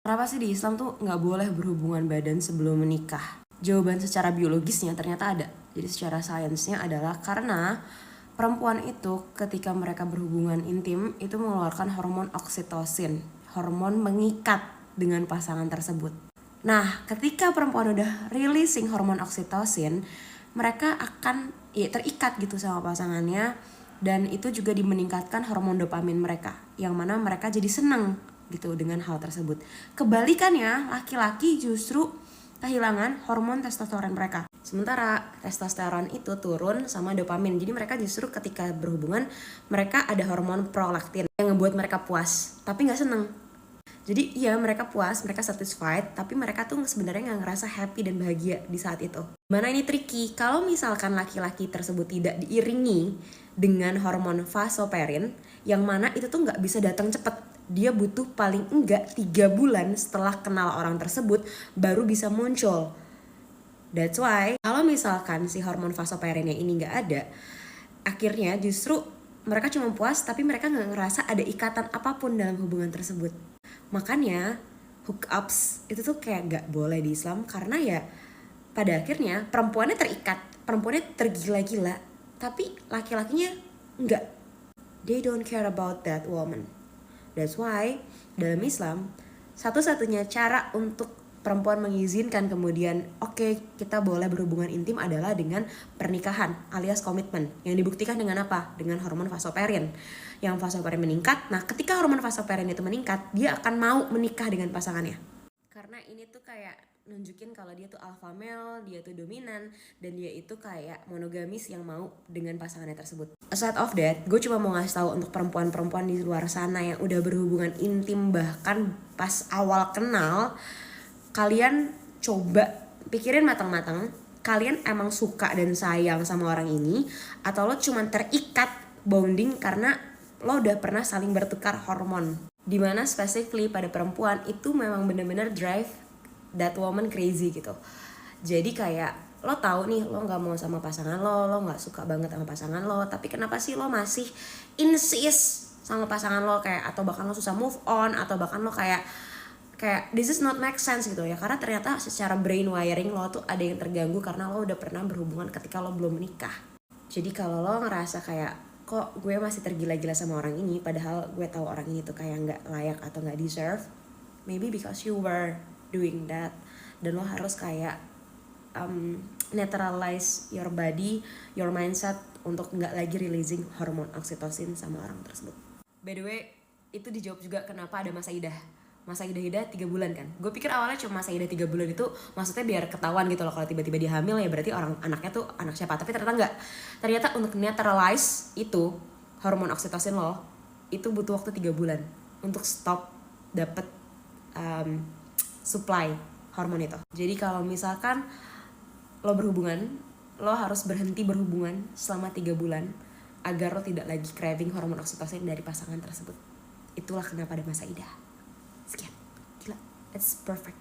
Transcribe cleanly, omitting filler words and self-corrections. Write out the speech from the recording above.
Kenapa sih di Islam tuh nggak boleh berhubungan badan sebelum menikah? Jawaban secara biologisnya ternyata ada. Jadi secara sainsnya adalah karena perempuan itu ketika mereka berhubungan intim itu mengeluarkan hormon oksitosin, hormon mengikat dengan pasangan tersebut. Nah, ketika perempuan udah releasing hormon oksitosin, mereka akan terikat gitu sama pasangannya, dan itu juga dimeningkatkan hormon dopamin mereka, yang mana mereka jadi seneng gitu dengan hal tersebut. Kebalikannya, laki-laki justru kehilangan hormon testosteron mereka. Sementara testosteron itu turun sama dopamin. Jadi mereka justru ketika berhubungan, mereka ada hormon prolaktin yang ngebuat mereka puas, tapi nggak seneng. Jadi iya, mereka puas, mereka satisfied, tapi mereka tuh sebenarnya nggak ngerasa happy dan bahagia di saat itu. Mana ini tricky, kalau misalkan laki-laki tersebut tidak diiringi dengan hormon vasopressin, yang mana itu tuh nggak bisa datang cepet. Dia butuh paling enggak 3 bulan setelah kenal orang tersebut baru bisa muncul. That's why kalau misalkan si hormon vasopressinnya ini nggak ada, akhirnya justru mereka cuma puas tapi mereka nggak ngerasa ada ikatan apapun dalam hubungan tersebut. Makanya hookups itu tuh kayak nggak boleh di Islam, karena ya pada akhirnya perempuannya terikat, perempuannya tergila-gila, tapi laki-lakinya nggak. They don't care about that woman. That's why dalam Islam satu-satunya cara untuk perempuan mengizinkan kemudian oke, kita boleh berhubungan intim adalah dengan pernikahan alias komitmen, yang dibuktikan dengan apa? Dengan hormon vasopressin. Yang vasopressin meningkat, nah ketika hormon vasopressin itu meningkat, dia akan mau menikah dengan pasangannya. Karena ini tuh kayak nunjukin kalau dia tuh alpha male, dia tuh dominan, dan dia itu kayak monogamis yang mau dengan pasangannya tersebut. Aside of that, gue cuma mau ngasih tahu untuk perempuan-perempuan di luar sana yang udah berhubungan intim bahkan pas awal kenal, kalian coba pikirin matang-matang, kalian emang suka dan sayang sama orang ini, atau lo cuma terikat bonding karena lo udah pernah saling bertukar hormon. Dimana specifically pada perempuan itu memang bener-bener drive that woman crazy gitu. Jadi kayak lo tahu nih lo nggak mau sama pasangan lo nggak suka banget sama pasangan lo, tapi kenapa sih lo masih insist sama pasangan lo, kayak atau bahkan lo susah move on, atau bahkan lo kayak this is not make sense gitu ya, karena ternyata secara brain wiring lo tuh ada yang terganggu karena lo udah pernah berhubungan ketika lo belum menikah. Jadi kalau lo ngerasa kayak kok gue masih tergila-gila sama orang ini padahal gue tahu orang ini tuh kayak nggak layak atau nggak deserve, maybe because you were doing that, dan lo harus kayak neutralize your body, your mindset untuk nggak lagi releasing hormon oksitosin sama orang tersebut. By the way, itu dijawab juga kenapa ada masa idah. Masa idah 3 bulan kan. Gue pikir awalnya cuma masa idah 3 bulan itu maksudnya biar ketahuan gitu loh, kalau tiba-tiba dia hamil ya berarti orang anaknya tuh anak siapa. Tapi ternyata enggak. Ternyata untuk neutralize itu hormon oksitosin lo itu butuh waktu 3 bulan untuk stop dapet supply hormon itu. Jadi kalau misalkan lo berhubungan, lo harus berhenti berhubungan selama 3 bulan agar lo tidak lagi craving hormon oksitosin dari pasangan tersebut. Itulah kenapa ada masa idah. Sekian. Gila, it's perfect.